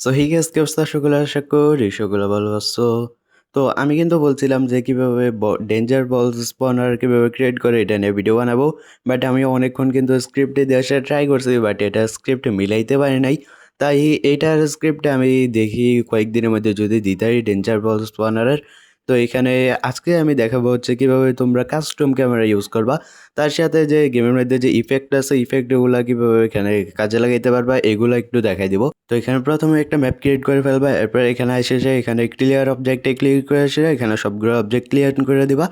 So he guess কি অবস্থা সকলে, আশা করি সকলে ভালো আছো। তো আমি কিন্তু বলছিলাম যে কিভাবে ডেঞ্জার বল স্পনার কিভাবে ক্রিয়েট করে এটা নিয়ে ভিডিও বানাবো। বাট আমি অনেকক্ষণ কিন্তু স্ক্রিপ্টে দেওয়ার সাথে ট্রাই করছি, বাট এটা স্ক্রিপ্টে মিলাইতে পারি নাই। তাই এইটার স্ক্রিপ্টে আমি দেখি কয়েকদিনের মধ্যে যদি দিতে পারি ডেঞ্জার বল স্পনারের। তো এখানে আজকে আমি দেখাবো হচ্ছে কিভাবে তোমরা কাস্টম ক্যামেরা ইউজ করবা, তার সাথে যে গেমের মধ্যে যে ইফেক্ট আছে ইফেক্টগুলো কীভাবে এখানে কাজে লাগাইতে পারবা এগুলো একটু দেখাই দিব। তো এখানে প্রথমে একটা ম্যাপ ক্রিয়েট করে ফেলবা, এরপর এখানে এসে এখানে ক্লিয়ার অবজেক্টে ক্লিক করে এসে এখানে সবগুলো অবজেক্ট ক্লিয়ার করে দিবা।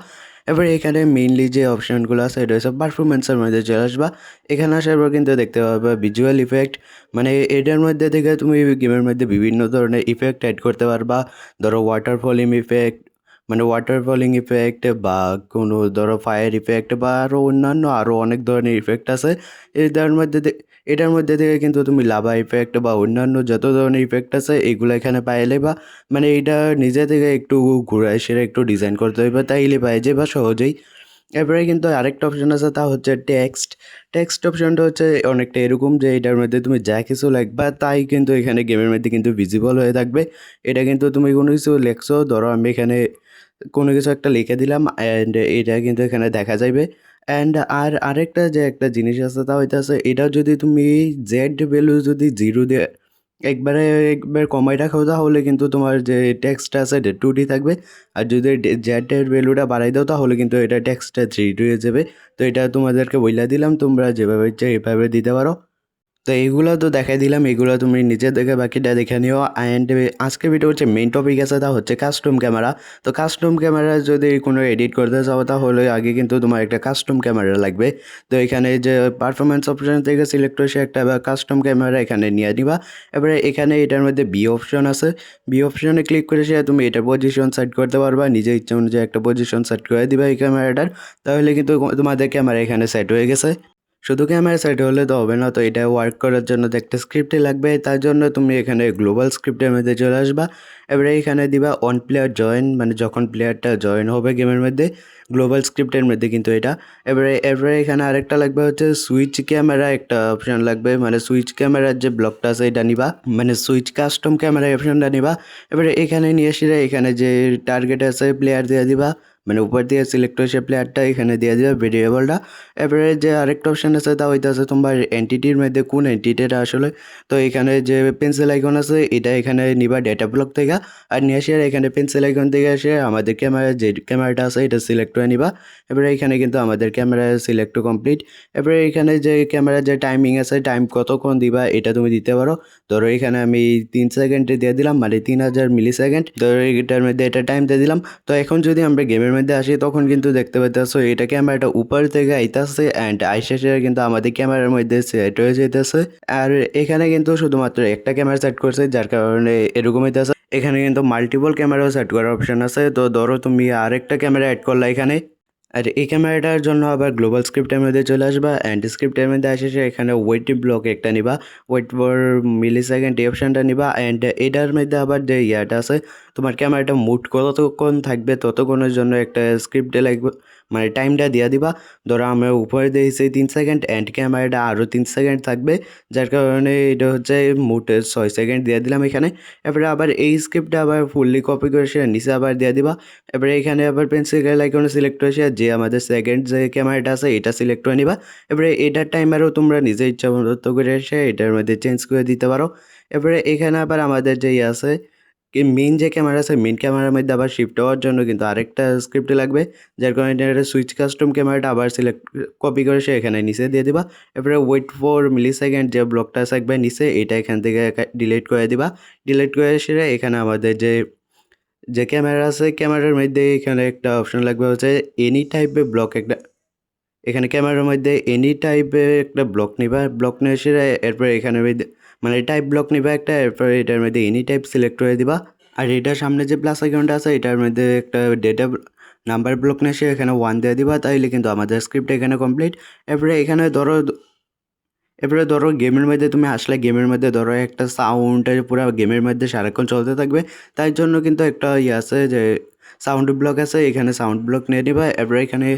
এবার এখানে মেইনলি যে অপশনগুলো আছে এটা হচ্ছে পারফরমেন্সের মধ্যে চলে আসবা। এখানে আসার পর কিন্তু দেখতে পাবে ভিজুয়াল ইফেক্ট, মানে এটার মধ্যে থেকে তুমি গেমের মধ্যে বিভিন্ন ধরনের ইফেক্ট অ্যাড করতে পারবা। ধরো ওয়াটারফলিং ইফেক্ট, মানে ওয়াটার ফলিং ইফেক্ট, বা কোনো ধরো ফায়ার ইফেক্ট, বা আরও অন্যান্য আরও অনেক ধরনের ইফেক্ট আছে। এটার মধ্যে থেকে কিন্তু তুমি লাভা ইফেক্ট বা অন্যান্য যত ধরনের ইফেক্ট আছে এগুলো এখানে পাইলে, বা মানে এটা নিজে থেকে একটু ঘুরায় সেটা একটু ডিজাইন করতে হইবে, তাইলে পাই যে বা সহজেই। এরপরে কিন্তু আরেকটা অপশন আছে, তা হচ্ছে টেক্সট। টেক্সট অপশনটা হচ্ছে অনেকটা এরকম যে এটার মধ্যে তুমি যা কিছু লিখবা তাই কিন্তু এখানে গেমের মধ্যে কিন্তু ভিজিবল হয়ে থাকবে। এটা কিন্তু তুমি কোনো কিছু লেখছো, ধরো আমি এখানে কোনো কিছু একটা লিখে দিলাম অ্যান্ড এটা কিন্তু এখানে দেখা যাবে। অ্যান্ড আরেকটা যে একটা জিনিস আছে তা হইতেছে, এটা যদি তুমি জেড ভ্যালু যদি জিরো দিয়ে একবার কমাই রাখো তাহলে কিন্তু তোমার যে টেক্সটটা আছে এটা 2D থাকবে। আর যদি জেডের ভ্যালুটা বাড়াই দাও তাহলে কিন্তু এটা টেক্সটটা 3D হয়ে যাবে। তো এটা তোমাদেরকে বইলা দিলাম, তোমরা যেভাবে ইচ্ছে এভাবে দিতে পারো। তো এইগুলো তো দেখাই দিলাম, এগুলো তুমি নিজে দেখে বাকিটা দেখে নিও। অ্যান্ড আজকে ভিডিও হচ্ছে মেইন টপিক আছে, তা হচ্ছে কাস্টম ক্যামেরা। তো কাস্টম ক্যামেরা যদি কোনো এডিট করতে চাও তাহলে আগে কিন্তু তোমার একটা কাস্টম ক্যামেরা লাগবে। তো এখানে যে পারফরমেন্স অপশন থেকে সিলেক্ট করে সে একটা কাস্টম ক্যামেরা এখানে নিয়ে নিবা। এবারে এখানে এটার মধ্যে বি অপশন আছে, বি অপশনে ক্লিক করে সে তুমি এটা পজিশন সেট করতে পারবা, নিজে ইচ্ছা অনুযায়ী একটা পজিশন সেট করে দিবা এই ক্যামেরাটার। তাহলে কিন্তু তোমাদের ক্যামেরা এখানে সেট হয়ে গেছে। শুধু ক্যামেরা সাইড হলে তো হবে না, তো এটা ওয়ার্ক করার জন্য তো একটা স্ক্রিপ্টই লাগবে। তার জন্য তুমি এখানে গ্লোবাল স্ক্রিপ্টের মধ্যে চলে আসবা। এবারে এখানে দিবা অন প্লেয়ার জয়েন, মানে যখন প্লেয়ারটা জয়েন হবে গেমের মধ্যে, গ্লোবাল স্ক্রিপ্টের মধ্যে কিন্তু এটা। এবারে এখানে আরেকটা লাগবে হচ্ছে সুইচ ক্যামেরা, একটা অপশন লাগবে, মানে সুইচ ক্যামেরার যে ব্লকটা আছে এটা নিবা, মানে সুইচ কাস্টম ক্যামেরা অপশনটা নিবা। এবারে এখানে নিয়ে এসে এখানে যে টার্গেট আছে প্লেয়ার দিয়ে দিবা, মানে উপর দিয়ে সিলেক্ট হয়েছে প্লেয়ারটা এখানে দিয়ে দিবা ভেরিয়েবলটা। এবারে যে আরেকটা অপশন আছে তা হইতেছে তোমার এন্টিটির মধ্যে কোন এন্টিটিটা আসলে। তো এখানে যে পেন্সিল আইকন আছে এটা এখানে নিবা ডেটা ব্লক থেকে, আর নিয়ে এসে এখানে পেন্সিল আইকন থেকে এসে আমাদের ক্যামেরা যে ক্যামেরাটা আছে এটা সিলেক্ট করে নিবা। এবারে এখানে কিন্তু আমাদের ক্যামেরা সিলেক্ট কমপ্লিট। এবারে এখানে যে ক্যামেরার যে টাইমিং আছে, টাইম কতক্ষণ দিবা এটা তুমি দিতে পারো। ধরো এখানে আমি 3 সেকেন্ডে দিয়ে দিলাম, মানে 3000 মিলি সেকেন্ড। ধরো এটার মধ্যে এটা টাইম দিয়ে দিলাম। তো এখন যদি আমরা গেমের মধ্যে আসি তখন কিন্তু দেখতে পাইতেছো এটা ক্যামেরাটা উপর থেকে আইতাছে অ্যান্ড আইসেসে কিন্তু আমাদের ক্যামেরার মধ্যে সেট হয়ে যেতেছে। আর এখানে কিন্তু শুধুমাত্র একটা ক্যামেরা সেট করছে যার কারণে এরকম হইতেছে। এখানে কিন্তু মাল্টিপল ক্যামেরাও সেট করার অপশন আছে। তো ধরো তুমি আরেকটা ক্যামেরা অ্যাড করলা এখানে, আর এই ক্যামেরাটার জন্য আবার গ্লোবাল স্ক্রিপ্টের মধ্যে চলে আসবা। অ্যান্ড স্ক্রিপ্টের মধ্যে আসে এখানে ওয়েট ব্লক একটা নিবা, ওয়েট ফর মিলি সেকেন্ড এই অপশানটা নিবা। অ্যান্ড এটার মধ্যে আবার যে ইয়াটা আছে, তোমার ক্যামেরাটা মুড কতক্ষণ থাকবে ততক্ষণের জন্য একটা স্ক্রিপ্টে লাগবে, মানে টাইমটা দিয়ে দিবা। ধরো আমরা উপরে দিয়েছি 3 সেকেন্ড অ্যান্ড ক্যামেরাটা আরও 3 সেকেন্ড থাকবে, যার কারণে এটা হচ্ছে মুড 6 সেকেন্ড দিয়ে দিলাম এখানে। এরপরে আবার এই স্ক্রিপ্টটা আবার ফুললি কপি করে সে নিচে আবার দিয়ে দিবা। এবারে এখানে আবার পেন্সিল আইকনে সিলেক্ট হয়েছে যে আমাদের সেকেন্ড যে ক্যামেরাটা আছে এটা সিলেক্ট করে নিবা। এবারে এটার টাইমারও তোমরা নিজে ইচ্ছা মতো করে এসে এটার মধ্যে চেঞ্জ করে দিতে পারো। এবারে এখানে আবার আমাদের যে আছে কি মেইন যে ক্যামেরা আছে, মেইন ক্যামেরার মধ্যে আবার শিফট হওয়ার জন্য কিন্তু আরেকটা স্ক্রিপ্ট লাগবে, যার কারণে এটা সুইচ কাস্টম ক্যামেরাটা আবার সিলেক্ট কপি করে সে এখানে নিচে দিয়ে দিবা। এবারে ওয়েট ফর মিলি সেকেন্ড যে ব্লকটা থাকবে নিচে এটা এখান থেকে ডিলিট করে দিবা। ডিলিট করে এসে এখানে আমাদের যে ক্যামেরা আছে ক্যামেরার মধ্যে এখানে একটা অপশন লাগবে হচ্ছে এনি টাইপের ব্লক একটা। এখানে ক্যামেরার মধ্যে এনি টাইপের একটা ব্লক নিবা, ব্লক নিয়ে এসে এরপর এখানে মানে টাইপ ব্লক নিবা একটা, এরপর এটার মধ্যে এনি টাইপ সিলেক্ট করে দিবা। আর এটার সামনে যে প্লাস আইকনটা আছে এটার মধ্যে একটা ডেটা নাম্বার ব্লক নিয়ে এসে এখানে 1 দিয়ে দিবা, তাইলে কিন্তু আমাদের স্ক্রিপ্ট এখানে কমপ্লিট। এরপরে এখানে এবারে ধরো গেমের মধ্যে তুমি আসলে গেমের মধ্যে ধরো একটা সাউন্ডটা পুরো গেমের মধ্যে সারাক্ষণ চলতে থাকবে, তাই জন্য কিন্তু একটা ইয়ে আছে যে সাউন্ড ব্লক আছে, এখানে সাউন্ড ব্লক নিয়ে নিবা। এবারে এখানে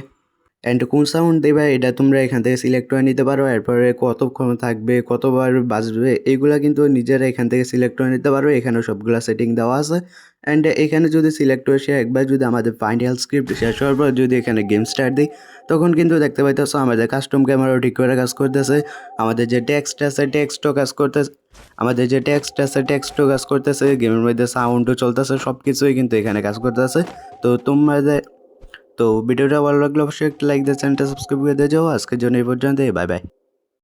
অ্যান্ড কোন সাউন্ড দেবে এটা তোমরা এখান থেকে সিলেক্ট করে নিতে পারো। এরপরে কতক্ষণ থাকবে, কতবার বাজবে, এইগুলা কিন্তু নিজেরা এখান থেকে সিলেক্ট করে নিতে পারো। এখানে সবগুলা সেটিং দেওয়া আছে। অ্যান্ড এখানে যদি সিলেক্ট হয়ে একবার যদি আমাদের ফাইনাল স্ক্রিপ্ট শেষ হওয়ার পর যদি এখানে গেম স্টার্ট দিই, তখন কিন্তু দেখতে পাইতেছো আমাদের কাস্টম ক্যামেরাও ঠিক করে কাজ করতেছে। আমাদের যে টেক্সট আছে টেক্সটও কাজ করতেছে, কাজ করতেছে, গেমের মধ্যে সাউন্ডও চলতেছে, সব কিছুই কিন্তু এখানে কাজ করতেছে। তো তোমাদের ভিডিওটা ভালো লাগলে অবশ্যই একটা লাইক দিয়ে চ্যানেলটা সাবস্ক্রাইব করে দিয়ে যাও। আজকের জন্য এই পর্যন্ত, বাই বাই।